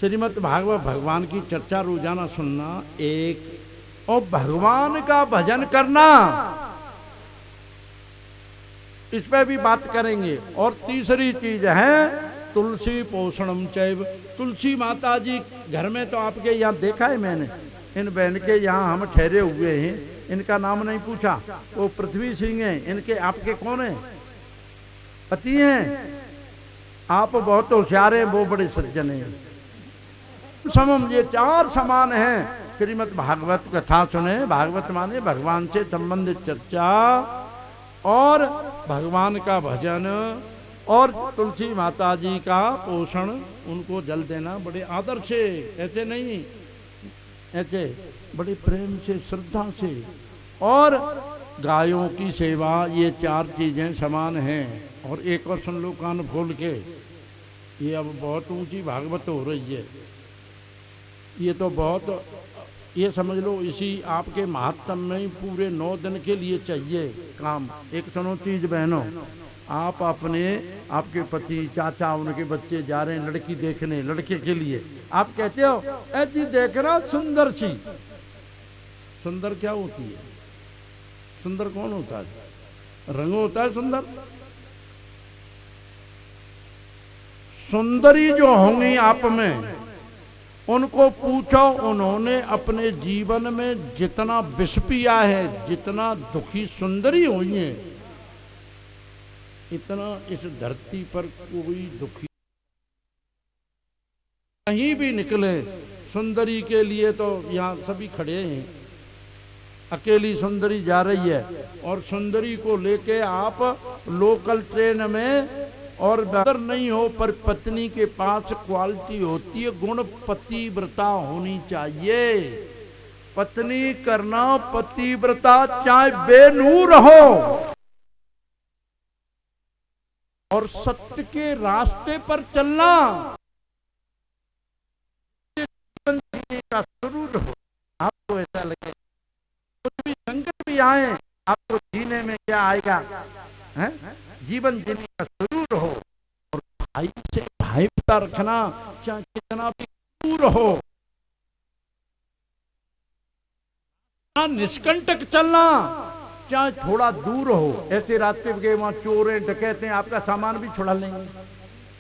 श्रीमद् भागवत भगवान की चर्चा रोजाना सुनना एक, और भगवान का भजन करना, इस पे भी बात करेंगे। और तीसरी चीज है तुलसी पोषणम चैव। तुलसी माता जी घर में तो आपके यहाँ देखा है मैंने, इन बहन के यहाँ हम ठहरे हुए हैं, इनका नाम नहीं पूछा, वो पृथ्वी सिंह है, इनके आपके कौन है? पति हैं। आप बहुत होशियार हैं, वो बड़े सज्जन हैं। समम, ये चार समान हैं। श्रीमद् भागवत कथा सुने, भागवत माने भगवान से संबंधित चर्चा, और भगवान का भजन, और तुलसी माता जी का पोषण, उनको जल देना बड़े आदर से, ऐसे नहीं, ऐसे बड़े प्रेम से, श्रद्धा से, और गायों की सेवा, ये चार चीजें समान हैं। और एक और सुन लो कान खोल के, ये अब बहुत ऊंची भागवत हो रही है, ये तो बहुत, ये समझ लो इसी आपके महात्म में ही पूरे 9 दिन के लिए चाहिए काम। एक सुनो चीज बहनों, आप अपने, आपके पति, चाचा, उनके बच्चे जा रहे हैं लड़की देखने, लड़के के लिए, आप कहते हो ऐसी देखना सुंदर सी। सुंदर क्या होती है? सुंदर कौन होता है? रंग होता है सुंदर? सुंदरी जो होंगी आप में, उनको पूछो उन्होंने अपने जीवन में जितना विष पिया है, जितना दुखी सुंदरी हुई है, इतना इस धरती पर कोई दुखी कहीं भी निकले। सुंदरी के लिए तो यहाँ सभी खड़े हैं, अकेली सुंदरी जा रही है, और सुंदरी को लेके आप लोकल ट्रेन में, और बेहतर नहीं हो पर पत्नी के पास क्वालिटी होती है, गुण पतिव्रता होनी चाहिए। पत्नी करना पतिव्रता, चाहे बेनूर हो, और सत्य के रास्ते पर चलना, जीवन जीने का जरूर हो। आपको ऐसा लगे कुछ भी संकट भी आए, आपको जीने में क्या आएगा है? जीवन जीने का जरूर हो। और भाई से भाईता रखना, चाहे कितना भी दूर हो, निष्कंटक चलना, चाहे थोड़ा दूर हो। ऐसे रास्ते के वहां चोर डकैते हैं, आपका सामान भी छुड़ा लेंगे।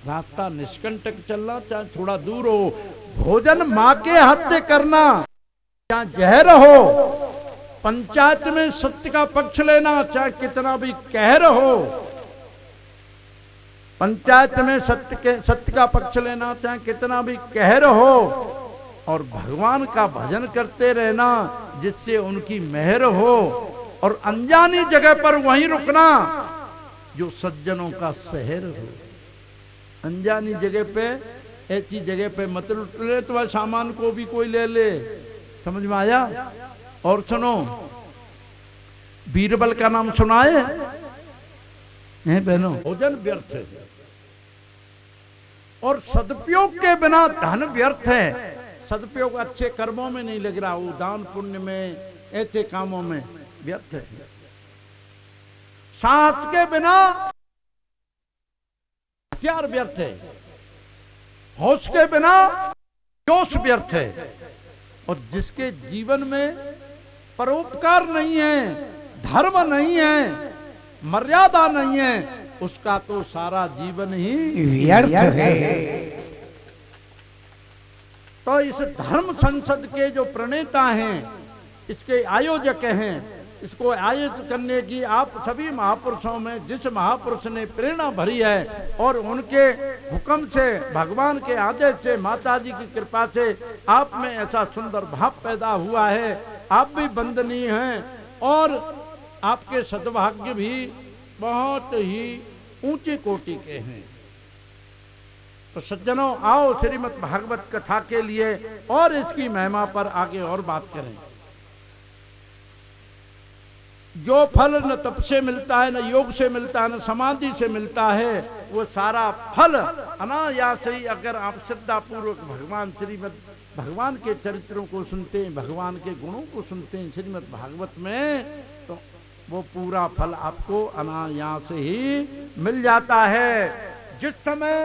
रास्ता निष्कंटक चलना, चाहे थोड़ा दूर हो। भोजन मां के हाथ से करना, चाहे जहर हो। पंचायत में सत्य का पक्ष लेना, चाहे कितना भी कहर हो। पंचायत में सत्य का पक्ष लेना, चाहे कितना भी कहर हो। और भगवान का भजन करते रहना, जिससे उनकी मेहर हो। और अनजानी जगह पर वहीं रुकना जो सज्जनों का शहर हो। अनजानी जगह पे, ऐसी जगह पे मत ले, तो सामान को भी कोई ले ले। समझ में आया? और सुनो, बीरबल का नाम सुनाए हैं बहनों? भोजन व्यर्थ है, और सदुपयोग के बिना धन व्यर्थ है। सदुपयोग अच्छे कर्मों में नहीं लग रहा, वो दान पुण्य में, ऐसे कामों में व्यर्थ है। साहस के बिना हथियार व्यर्थ है, होश के बिना जोश व्यर्थ है। और जिसके जीवन में परोपकार नहीं है, धर्म नहीं है, मर्यादा नहीं है, उसका तो सारा जीवन ही व्यर्थ है। तो इस धर्म संसद के जो प्रणेता हैं, इसके आयोजक हैं, इसको आयोजित करने की आप सभी महापुरुषों में जिस महापुरुष ने प्रेरणा भरी है, और उनके हुक्म से, भगवान के आदेश से, माता जी की कृपा से आप में ऐसा सुंदर भाव पैदा हुआ है। आप भी वंदनीय हैं, और आपके सद्भाग्य भी बहुत ही ऊंचे कोटि के हैं। तो सज्जनों, आओ श्रीमद् भागवत कथा के लिए और इसकी महिमा पर आगे और बात करें। जो फल न तप से मिलता है, न योग से मिलता है, न समाधि से मिलता है, वो सारा फल अनायास ही, अगर आप श्रद्धा पूर्वक भगवान के चरित्रों को सुनते हैं, भगवान के गुणों को सुनते हैं श्रीमद् भागवत में, तो वो पूरा फल आपको अनायास ही मिल जाता है। जिस समय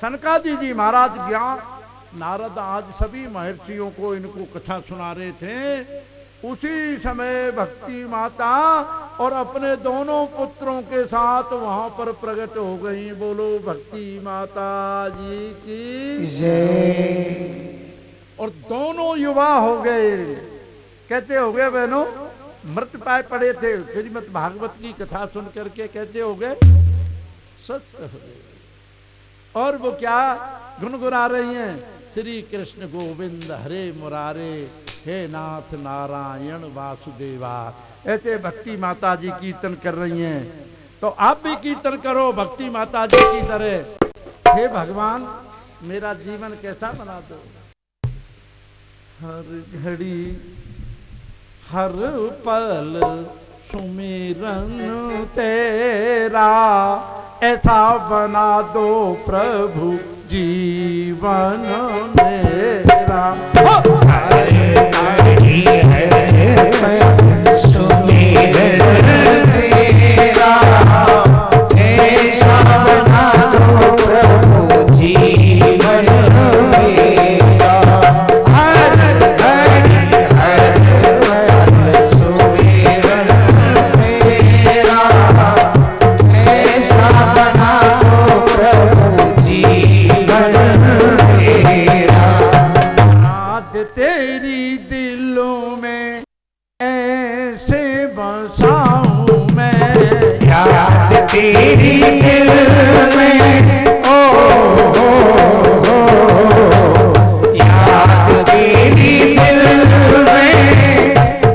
सनकादि जी महाराज नारद आज सभी महर्षियों को इनको कथा सुना रहे थे। उसी समय भक्ति माता और अपने दोनों पुत्रों के साथ वहां पर प्रकट हो गई। बोलो भक्ति माता जी की जय। और दोनों युवा हो गए। कहते हो गए बहनों, मृत पाए पड़े थे, श्रीमद् भागवत की कथा सुन करके कहते हो गए स्वस्थ हो गए। और वो क्या गुनगुना रही हैं, श्री कृष्ण गोविंद हरे मुरारे, हे नाथ नारायण वासुदेवा। ऐसे भक्ति माता जी कीर्तन कर रही हैं। तो आप भी कीर्तन करो भक्ति माता जी की तरह। हे भगवान मेरा जीवन कैसा बना दो, हर घड़ी हर पल सुमिरन तेरा, ऐसा बना दो प्रभु जीवन मेरा। हर घड़ी हर पल सुमिरन तेरा, ऐसा बना दो प्रभु जीवन मेरा। हर घड़ी हर पल सुमिरन तेरा, ऐसा बना दो प्रभु जीवन मेरा। याद तेरी दिलों में ऐसे बसाऊं मैं, याद तेरी दिल में ओ, याद तेरी दिल में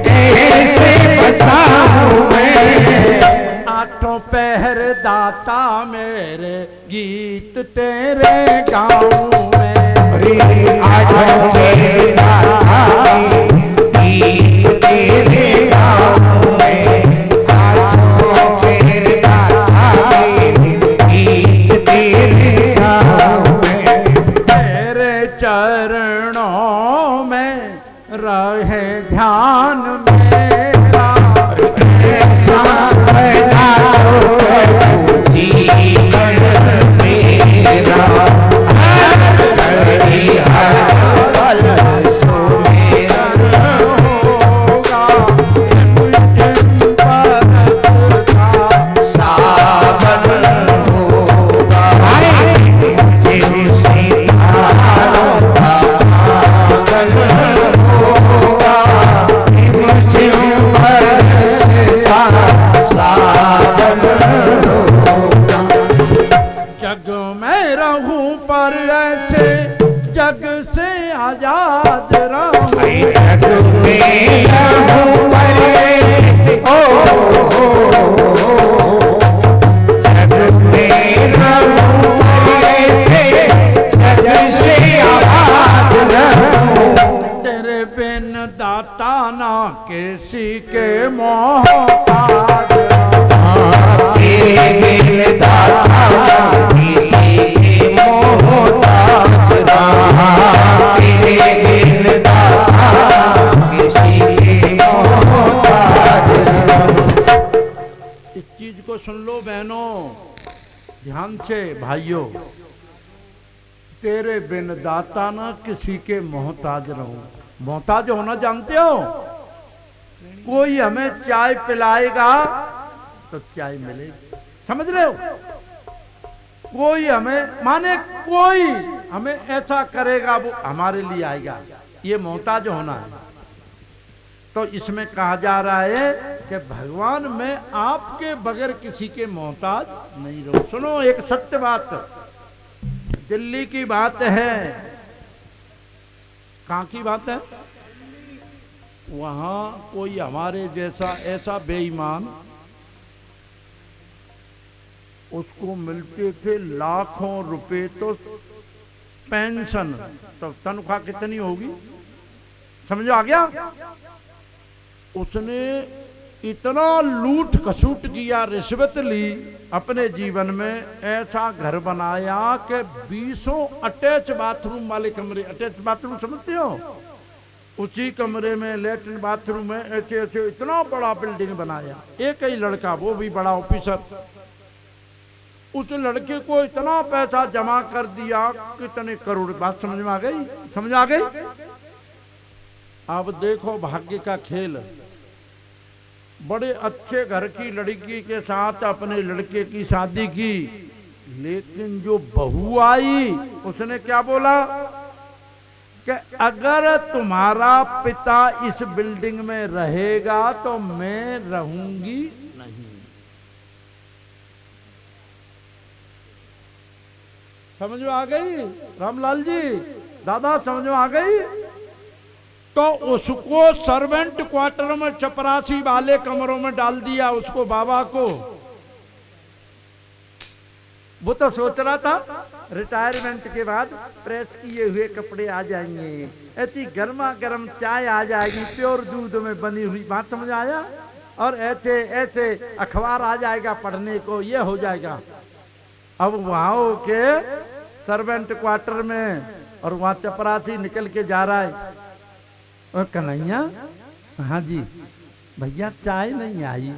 ऐसे बसाऊं मैं। आठों पहर दाता मेरे गीत तेरे गाऊं मैं। आठों पहर दाता गीत तेरे गाऊं मैं। आठों पहर दाता गीत तेरे गाऊं मैं। तेरे चरणों में रहे ध्यान मेरा, ऐसा बना दो प्रभु जीवन मेरा। हर घड़ी हर पल सुमिरन होगा मुझ पर का सावन होगा। जिनसे तारों का आंगन होगा, मुझ पर सावन होगा। जग में रहूं पर ऐसे जग से आजाद रहूं। जग में रहूं पर ऐसे जग में रहूं पर ऐसे जग से आबाद रहूं। तेरे बिन दाता ना किसी के मोहताज रहूं। तेरे बिन दाता किसी के मोहताज रहा। तेरे बिन दाता किसी के मोहताज रहा। इस चीज को सुन लो बहनों ध्यान से, भाइयों। तेरे बिन दाता ना किसी के मोहताज रहूं। मोहताज होना जानते हो? कोई हमें चाय पिलाएगा तो चाय मिलेगी, समझ रहे हो? कोई हमें माने कोई हमें ऐसा करेगा वो हमारे लिए आएगा, ये मोहताज होना है। तो इसमें कहा जा रहा है कि भगवान मैं आपके बगैर किसी के मोहताज नहीं रहूं। सुनो एक सत्य बात, दिल्ली की बात है। कहां की बात है? वहां कोई हमारे जैसा ऐसा बेईमान, उसको मिलते थे लाखों रुपए तो पेंशन, तो तनख्वाह कितनी होगी समझो आ गया? उसने इतना लूट खसूट किया, रिश्वत ली अपने जीवन में, ऐसा घर बनाया कि 20 अटैच बाथरूम वाले कमरे। अटैच बाथरूम समझते हो? उसी कमरे में लेटरिन बाथरूम है, ऐसे ऐसे इतना बड़ा बिल्डिंग बनाया। एक ही लड़का, वो भी बड़ा ऑफिसर, उस लड़के को इतना पैसा जमा कर दिया, कितने करोड़। बात समझ में आ गई? समझ आ गई? अब देखो भाग्य का खेल। बड़े अच्छे घर की लड़की के साथ अपने लड़के की शादी की, लेकिन जो बहू आई उसने क्या बोला कि अगर तुम्हारा पिता इस बिल्डिंग में रहेगा तो मैं रहूंगी नहीं। समझ में आ गई रामलाल जी? दादा समझ में आ गई? तो उसको सर्वेंट क्वार्टर में चपरासी वाले कमरों में डाल दिया, उसको बाबा को। वो तो सोच रहा था रिटायरमेंट के बाद प्रेस किए हुए कपड़े आ जाएंगे, ऐसी गर्मा गर्म चाय आ जाएगी प्योर दूध में बनी हुई। बात समझ आया? और ऐसे ऐसे अखबार आ जाएगा पढ़ने को, ये हो जाएगा। अब वहां के सर्वेंट क्वार्टर में, और वहां चपरासी निकल के जा रहा है, और कन्हैया, हाँ जी भैया चाय नहीं आई।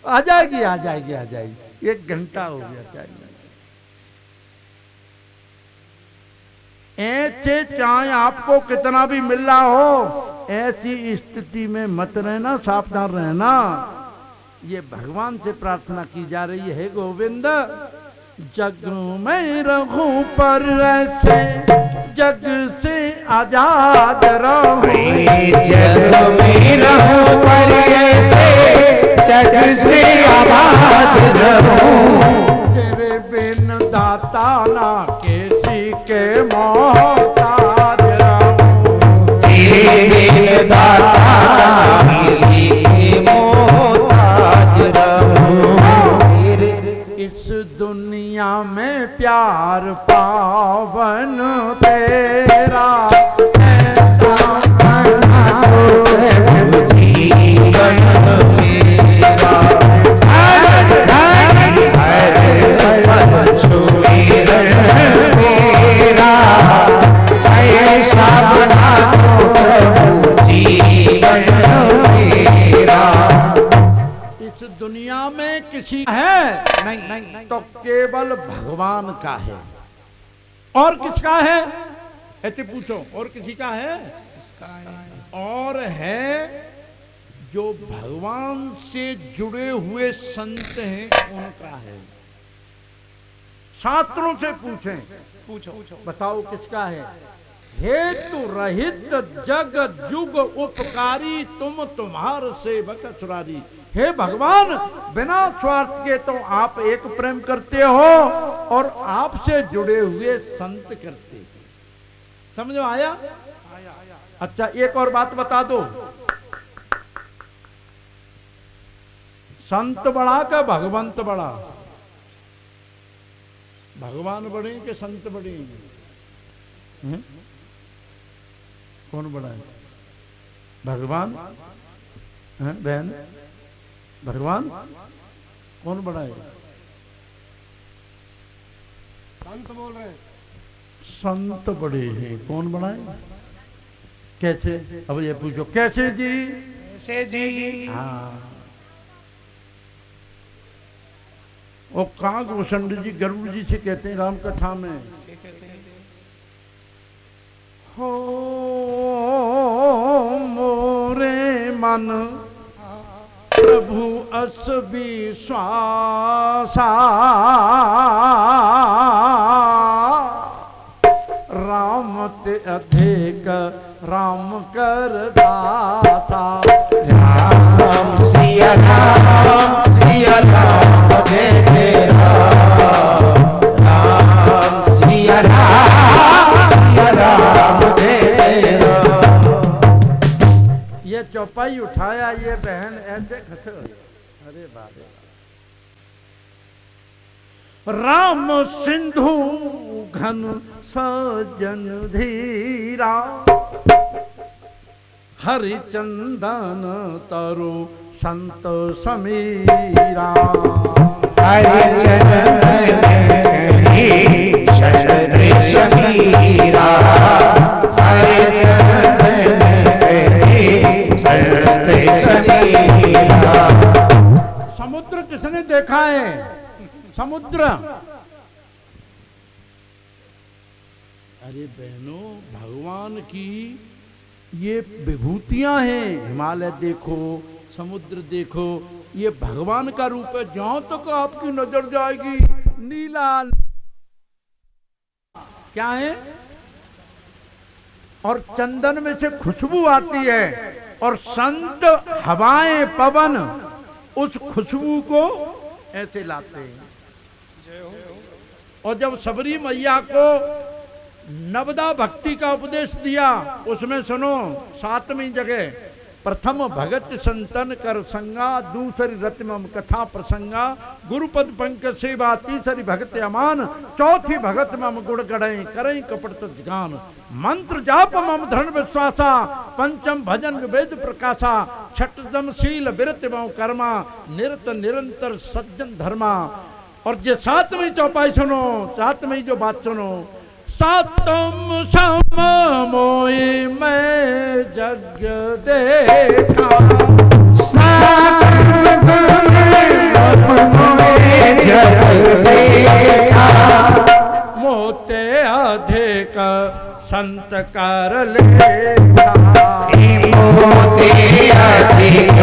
आ जाएगी आ जाएगी आ जाएगी, 1 घंटा हो गया चाय नहीं। ऐसे चाय आपको कितना भी मिल रहा हो, ऐसी स्थिति में मत रहना, सावधान रहना। ये भगवान से प्रार्थना की जा रही है, गोविंद जग में रहूं पर ऐसे जग से आजाद रहूं, जग में रहूं पर ऐसे जग से आबाद रहूं। तेरे बिन दाता ना किसी के मोहताज रहूं, तेरे बिन दाता किसी के मोहताज रहूं। इस दुनिया में प्यार पावन तेरा ऐसा बना तो जीवन मेरा हर पल सुमिरन मेरा ऐसा बना दो प्रभु जीवन मेरा। इस दुनिया में किसी है नहीं, तो केवल भगवान का है। और किसका है? ऐसे पूछो, और किसी का है? और है जो भगवान से जुड़े हुए संत हैं उनका है। शास्त्रों से पूछें, पूछो बताओ किसका है? हेतु रहित जग जुग उपकारी तुम तुम्हार सेवक सुरारी। हे भगवान, बिना स्वार्थ के तो आप एक प्रेम करते हो और आपसे जुड़े हुए संत करते। समझ में आया? अच्छा एक और बात बता दो, संत बड़ा का भगवंत बड़ा? भगवान बड़े कि संत बड़े? कौन बड़ा है? भगवान है बहन? भगवान कौन बड़ा है? संत बोल रहे हैं। संत बड़े हैं। कौन बड़ा है? कैसे? अब ये पूछो कैसे जी? कैसे जी? हाँ, वो कागभूषण जी गरुड़ जी से कहते हैं राम कथा में, हो मोरे मन प्रभु अस विश्वासा, राम ते अधिक राम कर दाता। राम सिया राम सिया राम जय जय राम। राम सिया राम जय जय राम। ये चौपाई उठाया ये बहन ऐसे खस। अरे बाबे, राम सिंधु घन सजन धीरा, हरिचंदन तरु संत समीरा। हरिचंदन शरद समीरा। हरिचंदन शरद समीरा। समुद्र किसने देखा है? समुद्र बहनों, भगवान की ये विभूतियां हैं। हिमालय देखो, समुद्र देखो, ये भगवान का रूप है। जहां तक आपकी नजर जाएगी नीला क्या है, और चंदन में से खुशबू आती है, और संत हवाएं पवन उस खुशबू को ऐसे लाते हैं। और जब सबरी मैया को नवदा भक्ति का उपदेश दिया, उसमें सुनो 7वीं जगह, प्रथम भगत संतन कर संगा, दूसरी रत्नम कथा प्रसंगा, गुरुपद पंकज सेवा, तीसरी भगत अमान, चौथी भगत मम गुण गढ़ई करई कपट गान, मंत्र जाप मम धन विश्वासा, पंचम भजन वेद प्रकाशा, छठम शील विरत मम कर्मा, निरत निरंतर सज्जन धर्मा। और ये 7वीं चौपाई सुनो, 7वीं जो बात सुनो, सातम सम मोई मैं जग देखा, सातम सम मोई जग देखा, मोते अधिक संत कर लेखा, मोते अधिक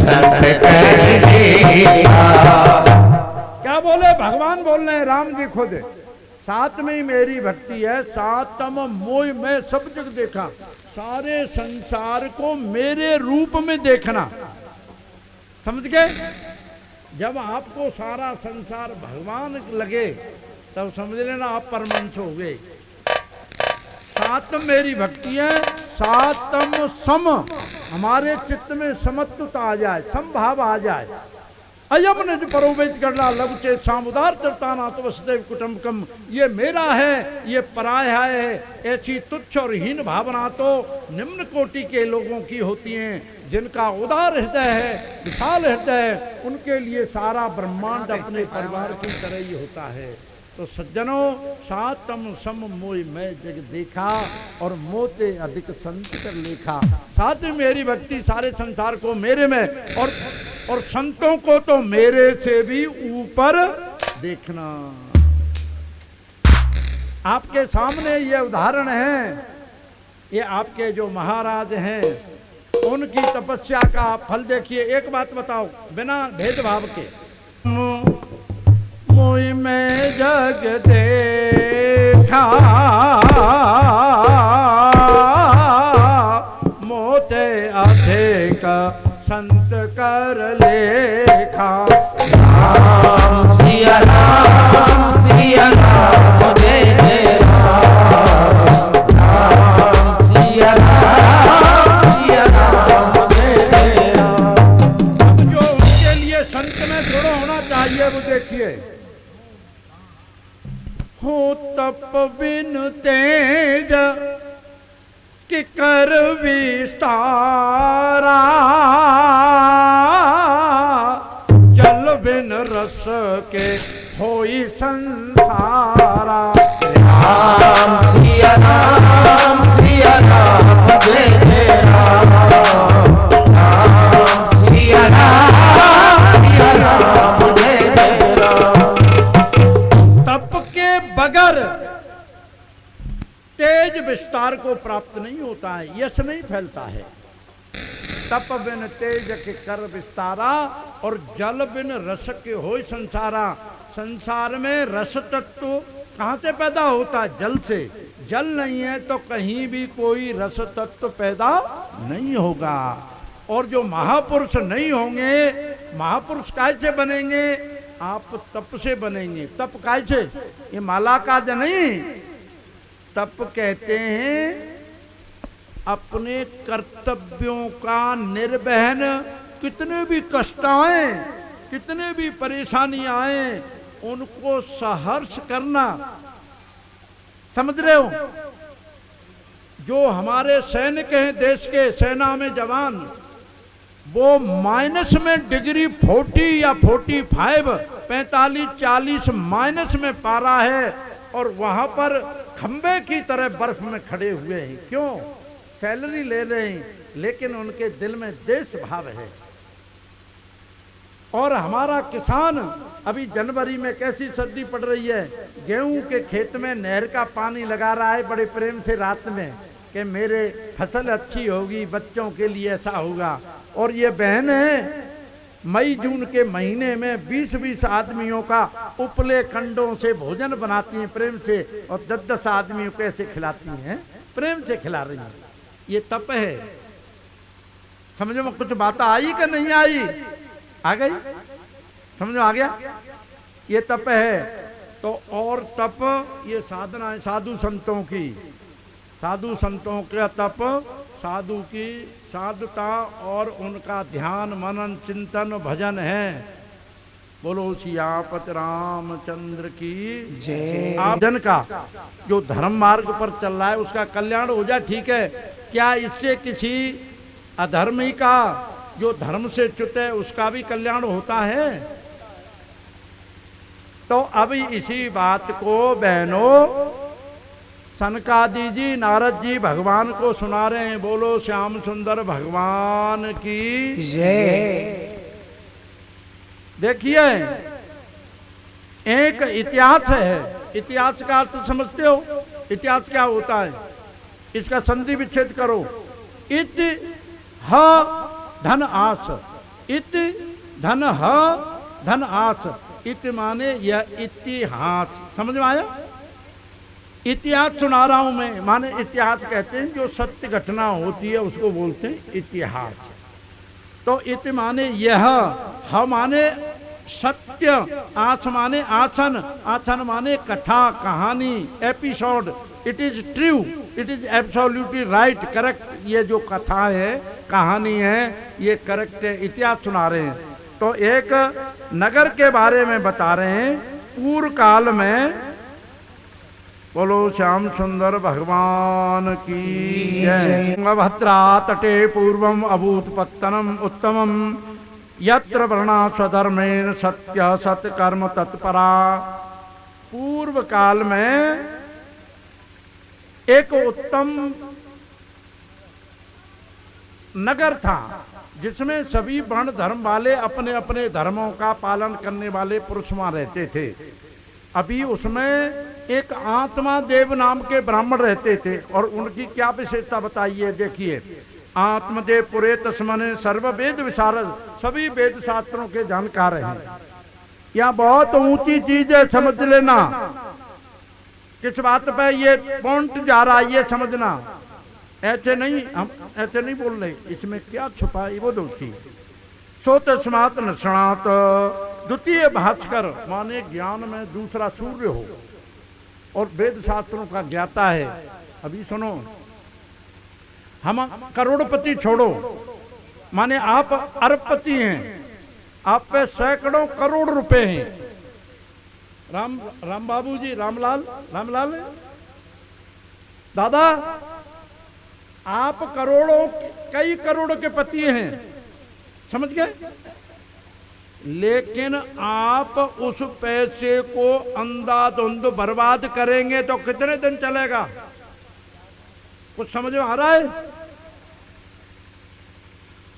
संत कर लेखा। क्या बोले भगवान बोल रहे हैं, राम जी खुद। 7वीं मेरी भक्ति है, 7म मोह मैं सब जग देखा, सारे संसार को मेरे रूप में देखना। समझ गए? जब आपको सारा संसार भगवान लगे तब समझ लेना आप परमंश हो गए। 7 मेरी भक्ति है, 7म सम, हमारे चित्त में समत्वता आ जाए, समभाव आ जाए। अयम निज परोवेज करना लघु चेत सामुदार चरताना तो वसुदेव कुटुंबकम, ये मेरा है, ये पराया है, ऐसी तुच्छ और हीन भावना तो निम्न कोटि के लोगों की होती हैं। जिनका उदार हृदय है, विशाल हृदय है, उनके लिए सारा ब्रह्मांड अपने परिवार की तरह ही होता है। तो सज्जनों, 7म सम मोय मैं जग देखा, और मोते अधिक संत कर लेखा। 7वीं मेरी भक्ति, सारे संसार को मेरे में, और संतों को तो मेरे से भी ऊपर देखना। आपके सामने ये उदाहरण है, ये आपके जो महाराज हैं उनकी तपस्या का आप फल देखिए। एक बात बताओ बिना भेदभाव के, मोई में जग देखा, मोते अधिक संत कर लेखा, राम सिया राम सिया राम जय जय राम, राम सिया राम सिया राम जय जय राम। अब जो उनके लिए संत में जुड़ा होना चाहिए वो देखिए, हो तप बिन तेज कि कर विस्तारा, जल बिन रस के होई संसारा, राम सिया राम जय जय राम, राम सिया राम जय जय राम। तप के बगैर तेज विस्तार को प्राप्त नहीं होता है, यश नहीं फैलता है। तप बिन तेज के कर विस्तारा, और जल बिन रस के होय संसारा। संसार में रस तत्व कहाँ से पैदा होता है? जल से। जल नहीं है तो कहीं भी कोई रस तत्व पैदा नहीं होगा। और जो महापुरुष नहीं होंगे, महापुरुष काय से बनेंगे? आप तप से बनेंगे। तप काय से? ये माला का नहीं, तप कहते हैं अपने कर्तव्यों का निर्वहन, कितने भी कष्ट आए, कितने भी परेशानी आए, उनको सहर्ष करना। समझ रहे हो? जो हमारे सैनिक हैं देश के, सेना में जवान, वो माइनस में डिग्री 40 या 45, 45, 40 माइनस में पारा है, और वहां पर खंबे की तरह बर्फ में खड़े हुए हैं। क्यों? सैलरी ले रहे हैं, लेकिन उनके दिल में देश भाव है। और हमारा किसान अभी जनवरी में कैसी सर्दी पड़ रही है, गेहूं के खेत में नहर का पानी लगा रहा है बड़े प्रेम से रात में कि मेरे फसल अच्छी होगी, बच्चों के लिए ऐसा होगा। और ये बहन है मई जून के महीने में 20-20 आदमियों का उपले कंडों से भोजन बनाती हैं प्रेम से, और 10-10 आदमियों को ऐसे खिलाती हैं, प्रेम से खिला रही हैं। ये तप है। समझ में कुछ बात आई कि नहीं आई? आ गई? समझ में आ गया? ये तप है। तो और तप ये साधना है साधु संतों की, साधु संतों का तप, साधु की साधुता और उनका ध्यान मनन चिंतन भजन है। बोलो सियापत रामचंद्र की जय। आप जन का जो धर्म मार्ग पर चल रहा है उसका कल्याण हो जाए, ठीक है। क्या इससे किसी अधर्मी का जो धर्म से च्युत है उसका भी कल्याण होता है? तो अभी इसी बात को बहनों सनकादि जी नारद जी भगवान को सुना रहे हैं। बोलो श्याम सुंदर भगवान की जय। देखिए एक इतिहास है, इतिहास का अर्थ समझते हो? इतिहास क्या होता है? इसका संधि विच्छेद करो। इत ह धन आस, इत धन ह धन आस, इत माने यह इतिहास। समझ में आया? इतिहास सुना रहा हूं मैं, माने इतिहास कहते हैं जो सत्य घटना होती है उसको बोलते हैं इतिहास। तो इत माने यह, ह माने सत्य, आस माने आसन, आसन माने कथा कहानी episode. It is true, it is absolutely right, correct. ये जो कथा है कहानी है ये करेक्ट है, इतिहास सुना रहे हैं। तो एक नगर के बारे में बता रहे हैं पूर्व काल में। बोलो श्याम सुंदर भगवान की जय। भद्रा तटे पूर्वम अभूत पत्तनम उत्तमम यत्र वर्णा स्वधर्मेण सत्य सत्कर्म तत्परा। पूर्व काल में एक उत्तम नगर था जिसमें सभी वर्ण धर्म वाले अपने अपने धर्मों का पालन करने वाले पुरुष वहां रहते थे। अभी उसमें एक आत्मा देव नाम के ब्राह्मण रहते थे और उनकी क्या विशेषता बताइए। देखिए, आत्मदेव पुरे तस्मने सर्व वेद विशारद, सभी वेद शास्त्रों के जानकार हैं। यह बहुत ऊंची चीज है, समझ लेना। किस बात पे ये पॉइंट जा रहा है ये समझना। ऐसे नहीं, हम ऐसे नहीं बोल रहे, इसमें क्या छुपा है वो दोषी। सो तस्मात् नृणात्, द्वितीय भास्कर माने ज्ञान में दूसरा सूर्य हो और वेद शास्त्रों का ज्ञाता है। अभी सुनो, हम करोड़पति छोड़ो, माने आप अरबपति हैं, आप पे सैकड़ों करोड़ रुपए हैं। राम बाबू जी, रामलाल है? दादा आप करोड़ों, कई करोड़ के पति हैं, समझ गए? लेकिन आप उस पैसे को अंधाधुंध बर्बाद करेंगे तो कितने दिन चलेगा? कुछ समझ में आ रहा है?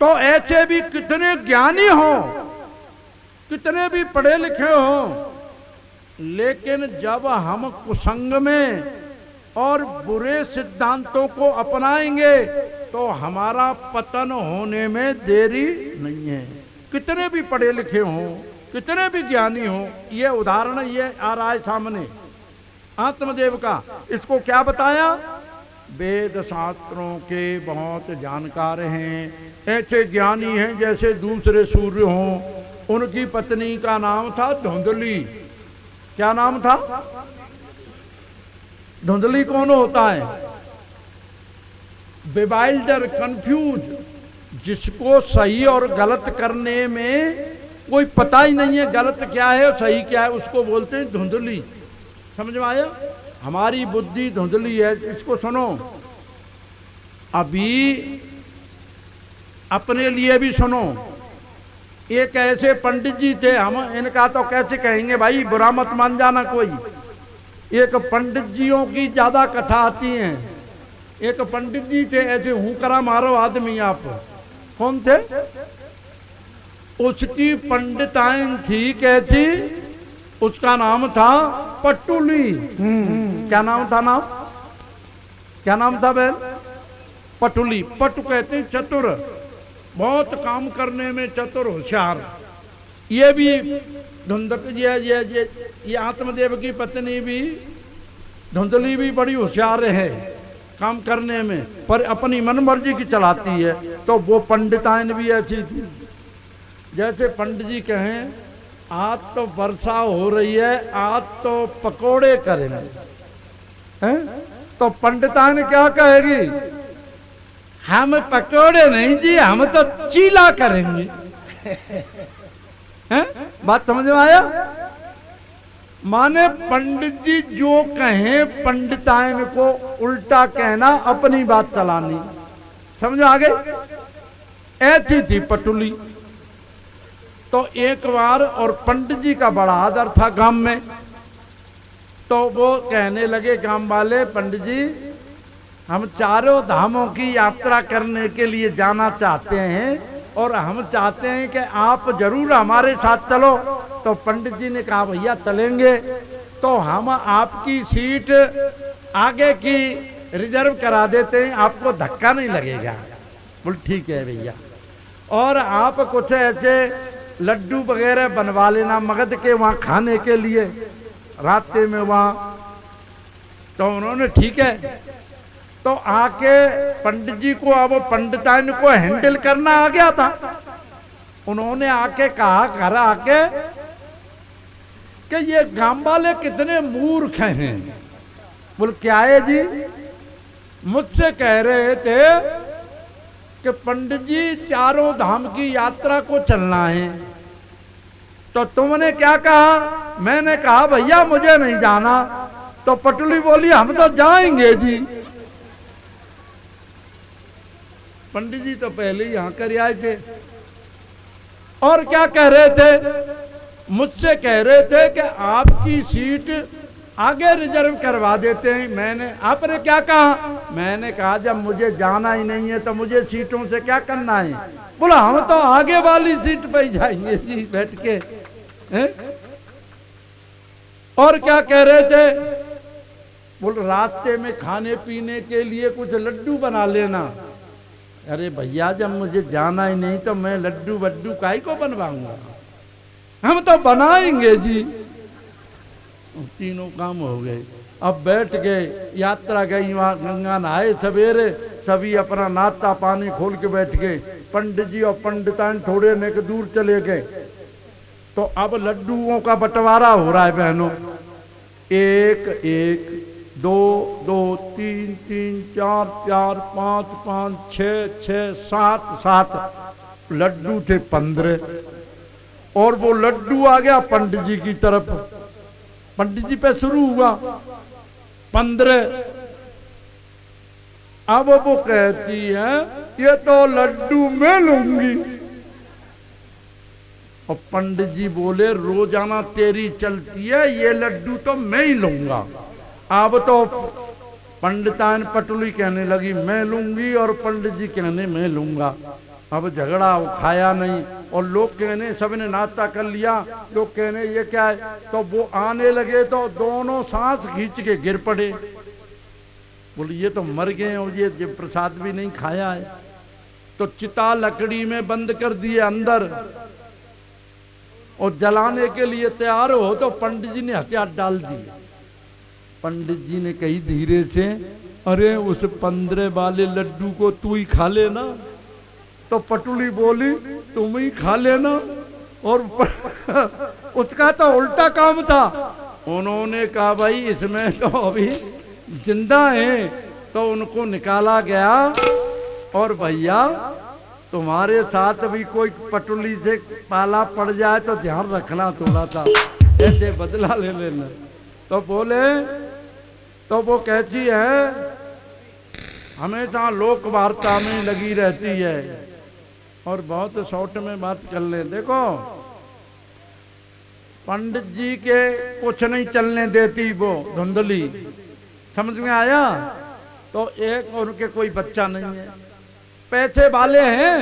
तो ऐसे भी कितने ज्ञानी हो, कितने भी पढ़े लिखे हो, लेकिन जब हम कुसंग में और बुरे सिद्धांतों को अपनाएंगे तो हमारा पतन होने में देरी नहीं है। कितने भी पढ़े लिखे हों, कितने भी ज्ञानी हों, ये उदाहरण ये आ रहा है सामने आत्मदेव का। इसको क्या बताया? वेद शास्त्रों के बहुत जानकार हैं, ऐसे ज्ञानी हैं जैसे दूसरे सूर्य हों। उनकी पत्नी का नाम था धुंधली। क्या नाम था? धुंधली कौन होता है? बेवाइल्डर, कंफ्यूज, जिसको सही और गलत करने में कोई पता ही नहीं है, गलत क्या है और सही क्या है, उसको बोलते हैं धुंधली। समझ में आया? हमारी बुद्धि धुंधली है। इसको सुनो, अभी अपने लिए भी सुनो। एक ऐसे पंडित जी थे, हम इनका तो कैसे कहेंगे भाई, बुरा मत मान जाना कोई। एक पंडित जियों की ज्यादा कथा आती है। एक पंडित जी थे, ऐसे हुकरा मारो आदमी। आप कौन थे? उसकी पंडिताइन थी कैसी, उसका नाम था पटुली। क्या नाम था? क्या नाम था बहन? पटुली। पटु कहते हैं चतुर, बहुत काम करने में चतुर, होशियार। ये भी धुंधक ये आत्मदेव की पत्नी भी, धुंधली भी बड़ी होशियार है काम करने में, पर अपनी मन मर्जी की चलाती है। तो वो पंडिताइन भी ऐसी थी। जैसे पंडित जी कहें आज तो वर्षा हो रही है, आज तो पकोड़े करेंगे, हैं? तो पंडिताइन क्या कहेगी? हम पकोड़े नहीं जी, हम तो चीला करेंगे। हैं? बात समझ में आया? माने पंडित जी जो कहें पंडिताइन को उल्टा कहना, अपनी बात चलानी। समझ आ गई? ऐसी थी पटुली। तो एक बार, और पंडित जी का बड़ा आदर था गांव में, तो वो कहने लगे गांव वाले, पंडित जी हम चारों धामों की यात्रा करने के लिए जाना चाहते हैं और हम चाहते हैं कि आप जरूर हमारे साथ चलो। तो पंडित जी ने कहा भैया चलेंगे, तो हम आपकी सीट आगे की रिजर्व करा देते हैं, आपको धक्का नहीं लगेगा। बोल ठीक है भैया। और आप कुछ ऐसे लड्डू वगैरह बनवा लेना मगध के वहाँ खाने के लिए रास्ते में वहाँ। तो उन्होंने ठीक है। तो आके पंडित जी को, अब पंडिताइन को हैंडल करना आ गया था। उन्होंने आके कहा घर आके कि ये गांव वाले कितने मूर्ख हैं। बोल क्या है जी? मुझसे कह रहे थे कि पंडित जी चारों धाम की यात्रा को चलना है, तो तुमने क्या कहा? मैंने कहा भैया मुझे नहीं जाना। तो पटुली बोली हम तो जाएंगे जी। पंडित जी तो पहले ही यहां कर आए थे। और क्या कह रहे थे? मुझसे कह रहे थे कि आपकी सीट आगे रिजर्व करवा देते हैं। मैंने, आपने क्या कहा? मैंने कहा जब मुझे जाना ही नहीं है तो मुझे सीटों से क्या करना है। बोला हम तो आगे वाली सीट पे ही जाएंगे जी बैठ के, हैं? और क्या कह रहे थे? बोल रास्ते में खाने पीने के लिए कुछ लड्डू बना लेना। अरे भैया जब मुझे जाना ही नहीं तो मैं लड्डू वड्डू काहे को बनवाऊंगा, हम तो बनाएंगे जी। तीनों काम हो गए। अब बैठ गए, यात्रा गई, वहां गंगा नहाए सवेरे, सभी अपना नाश्ता पानी खोल के बैठ गए। पंडित जी और पंडिताइन थोड़े ने के दूर चले गए। तो अब लड्डुओं का बंटवारा हो रहा है बहनों। एक एक, दो दो, तीन तीन, चार चार, पांच पांच, छह छह, सात सात। लड्डू थे 15। और वो लड्डू आ गया पंडित जी की तरफ, पंडित जी पे शुरू हुआ 15। अब वो कहती है ये तो लड्डू मैं लूंगी। और पंडित जी बोले रोजाना तेरी चलती है, ये लड्डू तो मैं ही लूंगा। अब तो पंडिताइन पटुली कहने लगी मैं लूंगी और पंडित जी कहने मैं लूंगा। अब झगड़ा खाया नहीं। और लोग कहने, सबने नाश्ता कर लिया, लोग कहने ये क्या है। तो वो आने लगे तो दोनों सांस खींच के गिर पड़े। बोले ये तो मर गए और ये प्रसाद भी नहीं खाया है। तो चिता लकड़ी में बंद कर दिए अंदर और जलाने के लिए तैयार हो तो पंडित जी ने हथियार डाल दिए। पंडित जी ने कही धीरे से, अरे उस 15 वाले लड्डू को तू ही खा लेना। तो पटुली बोली तुम ही खा लेना। और उसका तो उल्टा काम था। उन्होंने कहा भाई इसमें तो अभी जिंदा है। तो उनको निकाला गया। और भैया तुम्हारे साथ भी कोई पटुली से पाला पड़ जाए तो ध्यान रखना थोड़ा सा, ऐसे बदला ले लेना। तो बोले, तो वो कहती है हमेशा लोक वार्ता में लगी रहती है और बहुत शॉर्ट में बात कर ले। देखो पंडित जी के कुछ नहीं चलने देती वो धुंधली, समझ में आया। तो एक उनके कोई बच्चा नहीं है, पैसे वाले हैं,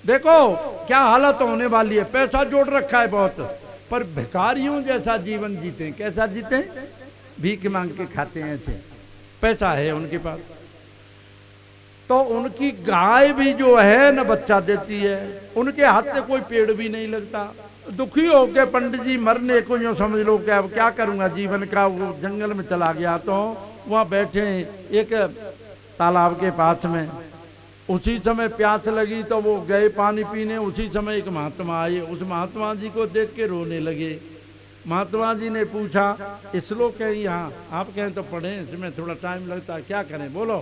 देखो क्या हालत होने वाली है। पैसा जोड़ रखा है बहुत, पर भिखारियों जैसा जीवन जीते। कैसा जीते? भीख मांग के खाते हैं ऐसे। पैसा है उनके पास, तो उनकी गाय भी जो है न बच्चा देती है, उनके हाथ से कोई पेड़ भी नहीं लगता। दुखी होके पंडित जी मरने को यूँ समझ लो कि अब क्या करूँगा जीवन का। वो जंगल में चला गया, तो वहाँ बैठे एक तालाब के पास में। उसी समय प्यास लगी तो वो गए पानी पीने। उसी समय एक महात्मा आए, उस महात्मा जी को देख के रोने लगे। महात्मा जी ने पूछा, श्लोक है यहाँ, आप कहें तो पढ़ें, इसमें थोड़ा टाइम लगता है, क्या करें बोलो।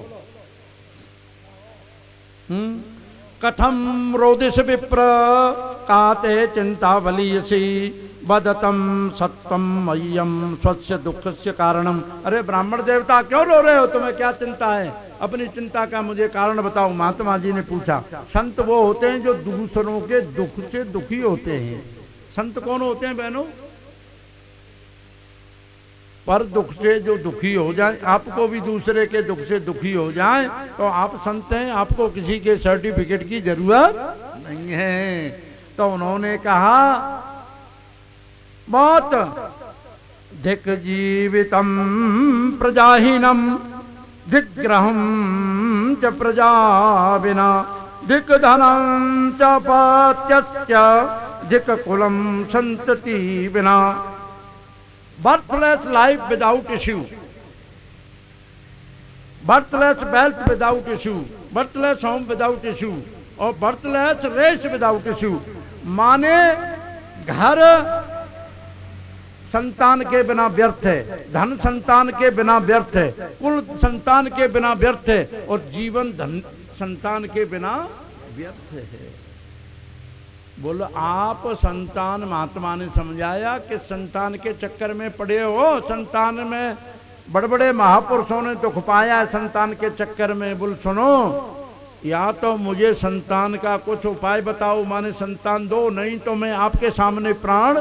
कथम रोदिस विप्र काते चिंता बलीयसी बदतम सत्वम मह्यम स्वस्य दुख से कारणम। अरे ब्राह्मण देवता क्यों रो रहे हो, तुम्हें क्या चिंता है, अपनी चिंता का मुझे कारण बताओ। महात्मा जी ने पूछा, संत वो होते हैं जो दूसरों के दुख से दुखी होते हैं। संत कौन होते हैं बहनों? पर दुख से जो दुखी हो जाए, आपको भी दूसरे के दुख से दुखी हो जाए तो आप संत हैं, आपको किसी के सर्टिफिकेट की जरूरत नहीं है। तो उन्होंने कहा, बहुत धिक जीवितम प्रजाहीनम दिग्ग्रहम च प्रजा बिना दिक धनम च पत्यस्य दिक कुलम संतति बिना। Birthless life without issue, birthless wealth without issue, birthless home without issue, और बर्थलेस रेस विदाउट इश्यू। माने घर संतान के बिना व्यर्थ है, धन संतान के बिना व्यर्थ है, कुल संतान के बिना व्यर्थ है, और जीवन धन संतान के बिना व्यर्थ है। बोलो आप संतान, महात्मा ने समझाया कि संतान के चक्कर में पड़े हो। संतान में बड़े बड़े महापुरुषों ने दुख पाया है संतान के चक्कर में। बोल सुनो, या तो मुझे संतान का कुछ उपाय बताओ, माने संतान दो, नहीं तो मैं आपके सामने प्राण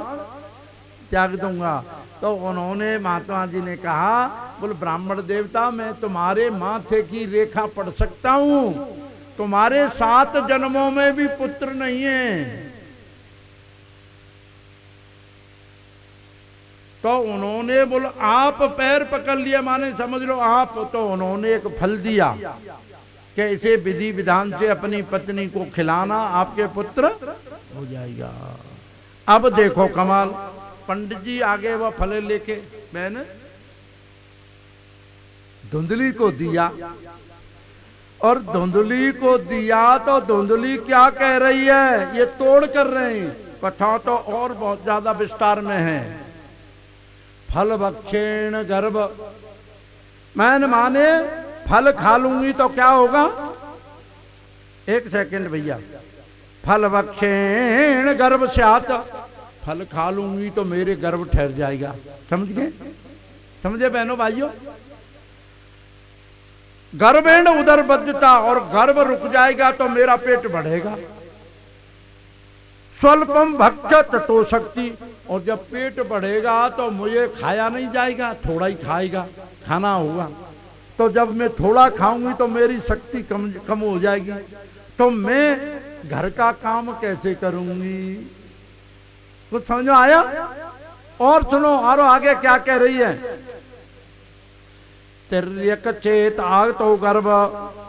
त्याग दूंगा। तो उन्होंने, महात्मा जी ने कहा, बोल ब्राह्मण देवता, मैं तुम्हारे माथे की रेखा पढ़ सकता हूं, तुम्हारे 7 जन्मों में भी पुत्र नहीं है। तो उन्होंने बोला, आप पैर पकड़ लिया, माने समझ लो आप। तो उन्होंने एक फल दिया कि इसे विधि विधान से अपनी पत्नी को खिलाना, आपके पुत्र हो जाएगा। अब देखो कमाल, पंडित जी आगे वह फल लेके मैंने धुंधली को दिया, और धुंधली को दिया तो धुंधली क्या कह रही है, ये तोड़ कर रहे हैं। कथा तो और बहुत ज्यादा विस्तार में है। फल भक्षेण गर्भ, मैंने माने फल खा लूंगी तो क्या होगा। एक सेकंड भैया, फल भक्षेण गर्भ स्यात्, फल खा लूंगी तो मेरे गर्भ ठहर जाएगा। समझ गए? समझे बहनों भाइयों? गर्भेण उदर बद्धता, और गर्भ रुक जाएगा तो मेरा पेट बढ़ेगा। स्वल्पम भक्षत तो शक्ति, और जब पेट बढ़ेगा तो मुझे खाया नहीं जाएगा, थोड़ा ही खाएगा, खाना होगा। तो जब मैं थोड़ा खाऊंगी तो मेरी शक्ति कम हो जाएगी, तो मैं घर का काम कैसे करूंगी। कुछ समझ में आया? और सुनो, और आगे क्या कह रही है। तिर्यक चेत आगतो गर्भ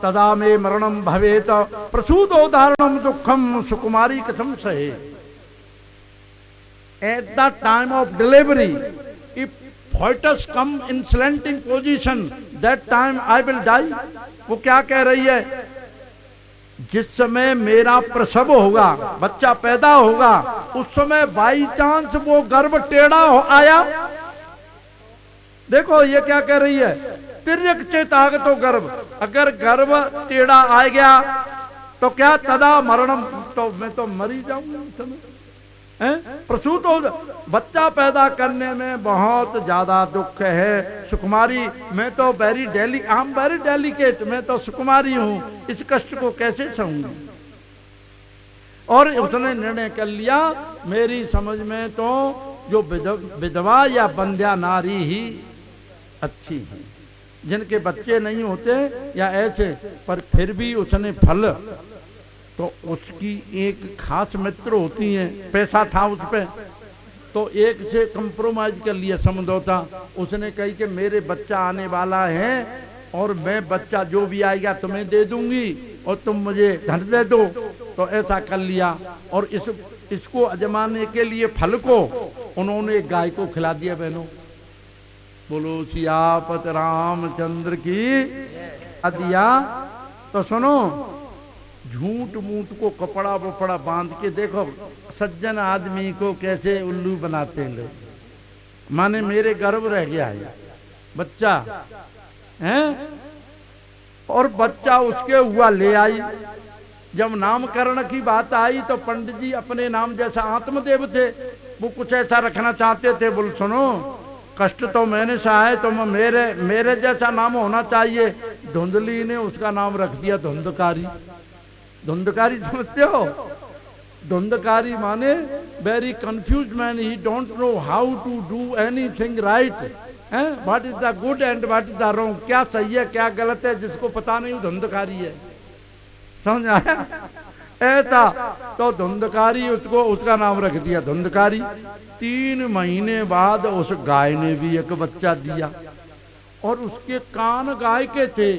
तदा में मरणम भवेत प्रसूतोदाहरणम दुखम सुकुमारी कथम सहे। At the time of delivery if fetus come in slanting position, that time I will die। वो क्या कह रही है, जिस समय मेरा प्रसव होगा, बच्चा पैदा होगा, उस समय बाई चांस वो गर्भ टेढ़ा आया। देखो ये क्या कह रही है, तिर्यक चेताग तो गर्भ, अगर गर्भ टेढ़ा आ गया तो क्या तदा मरणम, तो मैं तो मरी जाऊंगा उस समय। प्रसूत हो, बच्चा पैदा करने में बहुत ज्यादा दुख है सुकुमारी। मैं तो वेरी डेलिकेट, मैं तो सुकुमारी हूं, इस कष्ट को कैसे सहूंगी। और उसने निर्णय कर लिया, मेरी समझ में तो जो विधवा या बंध्या नारी ही अच्छी है, जिनके बच्चे नहीं होते या ऐसे, पर फिर भी उसने फल तो उसकी एक खास मित्र होती है, पैसा था उस पे, तो एक से कंप्रोमाइज कर लिया समझौता। उसने कही कि मेरे बच्चा आने वाला है और मैं बच्चा जो भी आएगा तुम्हें दे दूंगी और तुम मुझे धन दे दो। तो ऐसा कर लिया और इसको अजमाने के लिए फल को उन्होंने एक गाय को खिला दिया। बहनों बोलो सियापत रामचंद्र की दिया। तो सुनो, झूठ मूठ को कपड़ा वपड़ा बांध के देखो सज्जन आदमी को कैसे उल्लू बनाते हैं लोग। माने मेरे गर्भ रह गया है बच्चा है, और बच्चा उसके हुआ ले आई। जब नामकरण की बात आई तो पंडित जी अपने नाम जैसा आत्मदेव थे, वो कुछ ऐसा रखना चाहते थे। बोल सुनो, कष्ट तो मैंने सहा, तो मेरे जैसा नाम होना चाहिए। धुंधली ने उसका नाम रख दिया धुंधकारी। धुंधकारी समझते हो? धुंधकारी माने very confuse man, he don't know how to do anything right, what is the good and what is the wrong, क्या सही है क्या गलत है, जिसको पता नहीं धुंधकारी है। समझ आया? ऐसा तो धुंधकारी उसको उसका नाम रख दिया धुंधकारी। 3 महीने बाद उस गाय ने भी एक बच्चा दिया और उसके कान गाय के थे,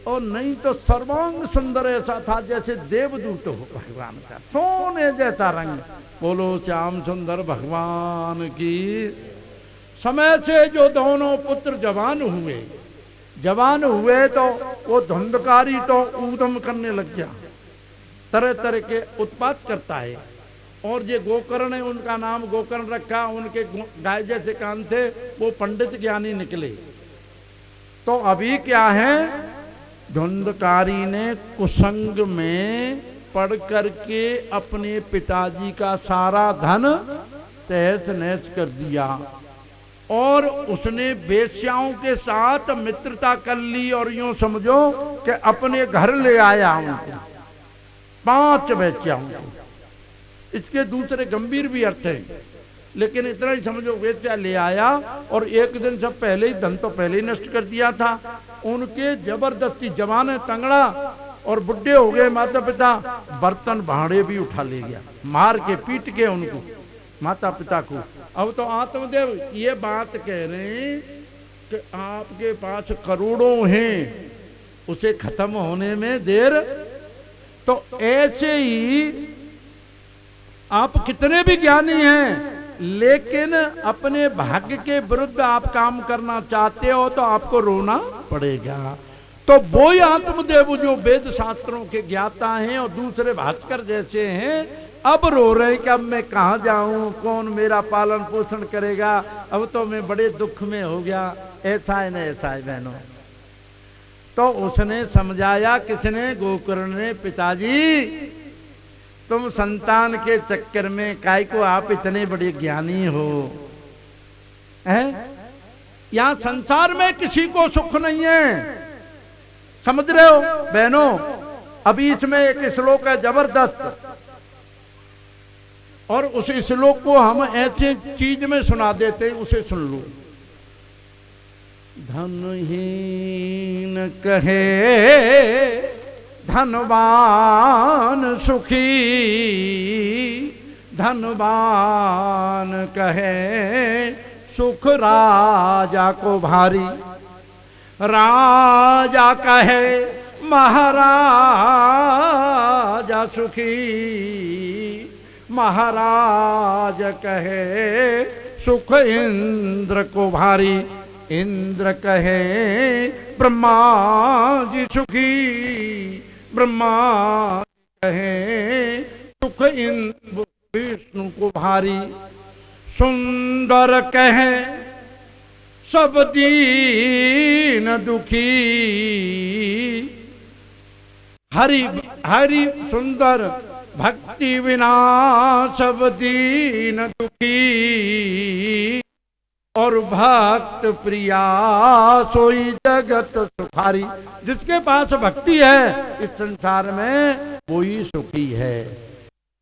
और नहीं तो सर्वांग सुंदर ऐसा था जैसे देवदूत हो भगवान का, सोने जैसा रंग। बोलो श्याम सुंदर भगवान की। समय से जो दोनों पुत्र जवान हुए तो वो धुंधकारी तो ऊधम करने लग गया, तरह तरह के उत्पात करता है। और ये गोकर्ण है, उनका नाम गोकर्ण रखा, उनके गाय जैसे कान थे, वो पंडित ज्ञानी निकले। तो अभी क्या है, धुंधकारी ने कुसंग में पढ़ करके अपने पिताजी का सारा धन तहस नहस कर दिया और उसने वेश्याओं के साथ मित्रता कर ली। और यूं समझो कि अपने घर ले आया उनको 5 वेश्याओं को। इसके दूसरे गंभीर भी अर्थ हैं, लेकिन इतना ही समझो, वेश्या ले आया और एक दिन सब पहले ही धन तो पहले ही नष्ट कर दिया था। उनके जबरदस्ती, जवान है तंगड़ा और बुढ़े हो गए माता पिता, बर्तन भाड़े भी उठा ले गया, मार के पीट के उनको माता पिता को। अब तो आत्मदेव ये बात कह रहे हैं कि आपके पास करोड़ों हैं, उसे खत्म होने में देर। तो ऐसे ही आप कितने भी ज्ञानी हैं, लेकिन अपने भाग्य के विरुद्ध आप काम करना चाहते हो तो आपको रोना पड़ेगा। तो वो ही आत्मदेव जो वेद शास्त्रों के ज्ञाता हैं और दूसरे भास्कर जैसे हैं, अब रो रहे कि अब मैं कहाँ जाऊं, कौन मेरा पालन पोषण करेगा, अब तो मैं बड़े दुख में हो गया। ऐसा है ना, ऐसा है बहनों। तो उसने समझाया, किसने? गोकर्ण ने, पिताजी तुम संतान के चक्कर में काय को आप इतने बड़े ज्ञानी हो, हैं? यहां संसार में किसी को सुख नहीं है, समझ रहे हो बहनों? अभी इसमें एक श्लोक है जबरदस्त, और उस श्लोक को हम ऐसे चीज में सुना देते, उसे सुन लो। धनहीन कहे धनवान सुखी, धनवान कहे सुख राजा को भारी, राजा कहे महाराजा सुखी, महाराज कहे सुख इंद्र को भारी, इंद्र कहे ब्रह्मा जी सुखी, ब्रह्मा कहे सुख इंद्र विष्णु को भारी, सुंदर कहे सब दीन दुखी, हरि हरि सुंदर भक्ति बिना सब दीन दुखी, और भक्त प्रिया सोई जगत सुखारी। जिसके पास भक्ति है इस संसार में वही सुखी है।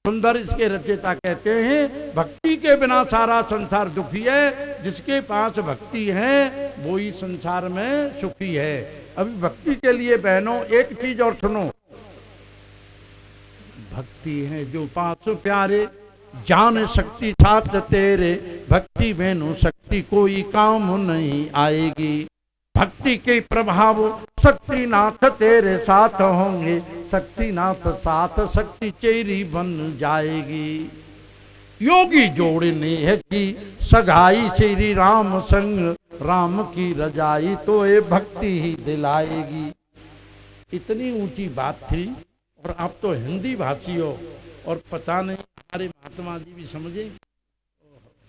सुंदर इसके रचयिता कहते हैं, भक्ति के बिना सारा संसार दुखी है, जिसके पास भक्ति है वही संसार में सुखी है। अभी भक्ति के लिए बहनों एक चीज और सुनो, भक्ति है जो पास प्यारे, जान शक्ति साथ तेरे, भक्ति में शक्ति कोई काम नहीं आएगी। भक्ति के प्रभाव शक्तिनाथ तेरे साथ होंगे, शक्तिनाथ साथ शक्ति चेरी बन जाएगी। योगी जोड़ने है की सगाई श्री राम संग, राम की रजाई तो ये भक्ति ही दिलाएगी। इतनी ऊंची बात थी और आप तो हिंदी भाषी हो और पता नहीं हमारे महात्मा जी भी समझे,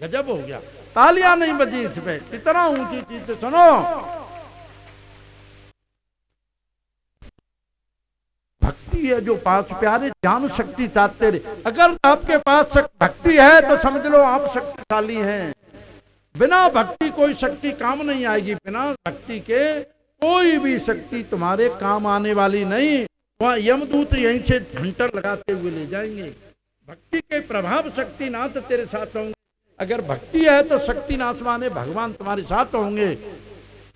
गजब हो गया। तालियां नहीं बजी इस पे, इतना ऊंची चीज सुनो। भक्ति है जो पास प्यारे, जान शक्ति चाहते रहे। अगर आपके पास भक्ति है तो समझ लो आप शक्तिशाली हैं। बिना भक्ति कोई शक्ति काम नहीं आएगी, बिना भक्ति के कोई भी शक्ति तुम्हारे काम आने वाली नहीं। वहां यमदूत यहीं से घंटर लगाते हुए ले जाएंगे। भक्ति के प्रभाव शक्तिनाथ तेरे साथ होंगे। अगर भक्ति है तो शक्तिनाथ माने भगवान तुम्हारे साथ होंगे,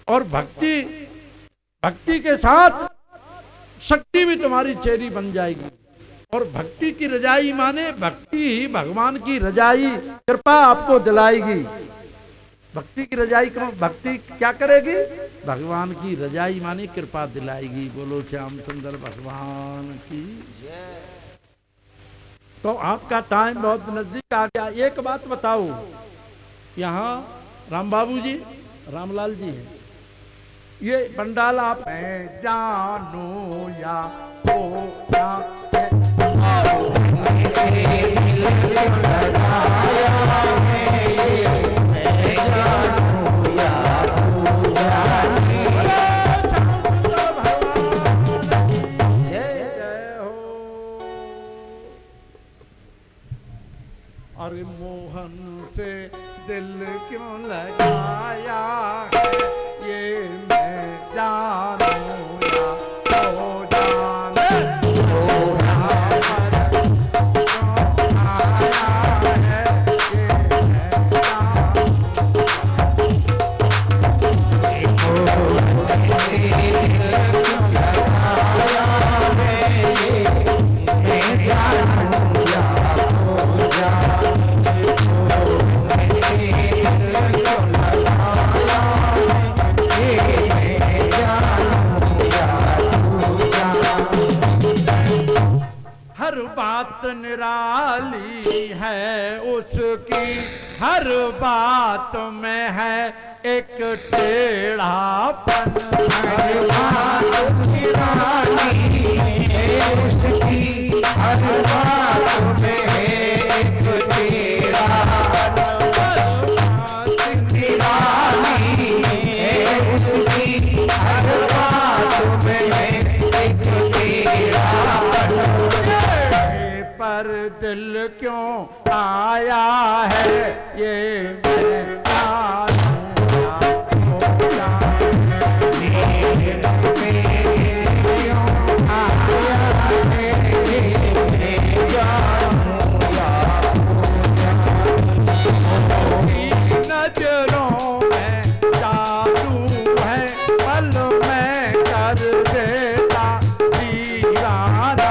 और भक्ति के साथ शक्ति भी तुम्हारी चेरी बन जाएगी। और भक्ति की रजाई माने भक्ति ही भगवान की रजाई कृपा आपको दिलाएगी। भक्ति की रजाई करो, भक्ति क्या करेगी? भगवान की रजाई माने कृपा दिलाएगी। बोलो श्याम सुंदर भगवान की। तो आपका टाइम बहुत नजदीक आ गया। एक बात बताओ, यहाँ राम बाबू जी, रामलाल जी हैं, ये पंडाल आप मैं जानू या हो या अरे मोहन से दिल क्यों लगाया है, ये मैं जानू या हो जाने। बात निराली है उसकी, हर बात में है एक टेढ़ापन। हर बात निराली है उसकी, हर बात में है एक टेढ़ापन। निराली है उसकी, हर बात में है एक टेढ़ापन। पर दिल क्यों आया है, ये मैं जानूंगा हो जाने। क्यों आया है, ये मैं जानूंगा हो जाने। नजरों में जादू है, पल में कर देता दीवाना।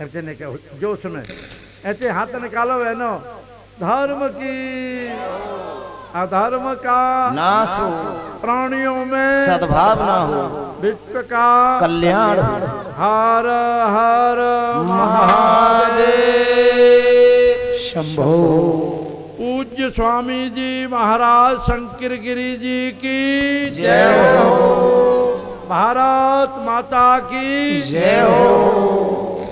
ऐसे ने क्या जोश में ऐसे हाथ निकालो बहनो। धर्म की अधर्म का नाश हो, प्राणियों में सद्भाव ना हो, विश्व का कल्याण हो। हर हर महादेव शंभो। पूज्य स्वामी जी महाराज शंकर गिरी जी की जय हो। भारत माता की जय हो।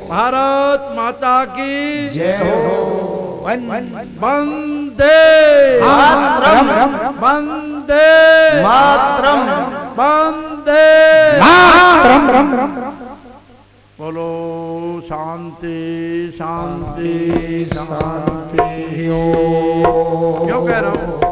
भारत माता की जय हो। वंदे मातरम। वंदे मातरम। वंदे मातरम। बोलो शांति शांति शांति। क्यों कह रहा हूँ